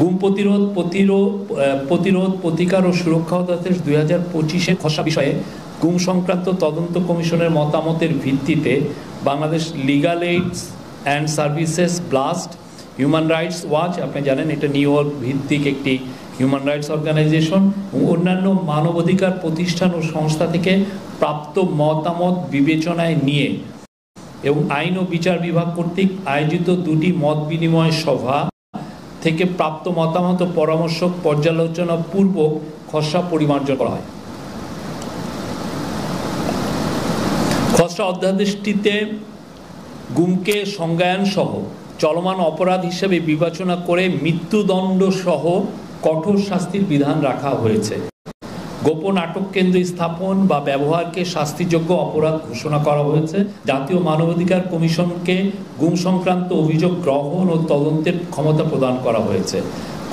গুম প্রতিরোধ প্রতিকার ও সুরক্ষা অধ্যাদেশ 2025-এর খসড়া বিষয়ে গুম সংক্রান্ত তদন্ত কমিশনের মতামতের ভিত্তিতে Bangladesh legal AIDS and services blast, human rights watch, আপনি জানেন এটা নিউ ইয়র্ক ভিত্তিক একটি হিউম্যান রাইটস অর্গানাইজেশন, এবং অন্যান্য মানবাধিকার প্রতিষ্ঠান ও সংস্থা থেকে প্রাপ্ত মতামত বিবেচনায় নিয়ে এবং আইন ও বিচার বিভাগ কর্তৃক আয়োজিত দুটি মত বিনিময় সভা থেকে প্রাপ্ত মতামত ও পরামর্শ পর্যালোচনা পূর্বক খসড়া পরিমার্জন করা হয়। খসড়া অধ্যাদেশটিতে গুমকে সংজ্ঞায়ন সহ চলমান অপরাধ হিসেবে বিবেচনা করে মৃত্যুদণ্ড সহ কঠোর শাস্তির বিধান রাখা হয়েছে। গোপন আটক কেন্দ্র স্থাপন বা ব্যবহারকে শাস্তিযোগ্য অপরাধ ঘোষণা করা হয়েছে। জাতীয় মানবাধিকার কমিশনকে গুম সংক্রান্ত অভিযোগ গ্রহণ ও তদন্তের ক্ষমতা প্রদান করা হয়েছে।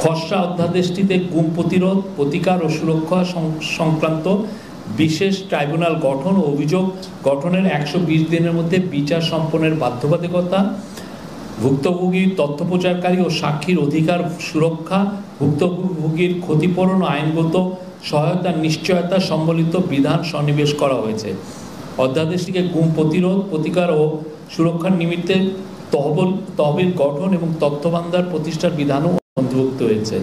খসড়া অধ্যাদেশটিতে গুম প্রতিরোধ, প্রতিকার ও সুরক্ষা সংক্রান্ত বিশেষ ট্রাইব্যুনাল গঠন ও অভিযোগ গঠনের 120 দিনের মধ্যে বিচার সম্পন্নের বাধ্যবাধকতা, ভুক্তভোগীর তথ্য প্রচারকারী ও সাক্ষীর অধিকার সুরক্ষা, ভুক্তভোগীর ক্ষতিপূরণ ও আইনগত সহায়তার নিশ্চয়তা সম্বলিত বিধান সন্নিবেশ করা হয়েছে। অধ্যাদেশটিকে গুম প্রতিরোধ, প্রতিকার ও সুরক্ষার নিমিত্তে তহবিল গঠন এবং তথ্য ভান্ডার প্রতিষ্ঠার বিধানও অন্তর্ভুক্ত হয়েছে।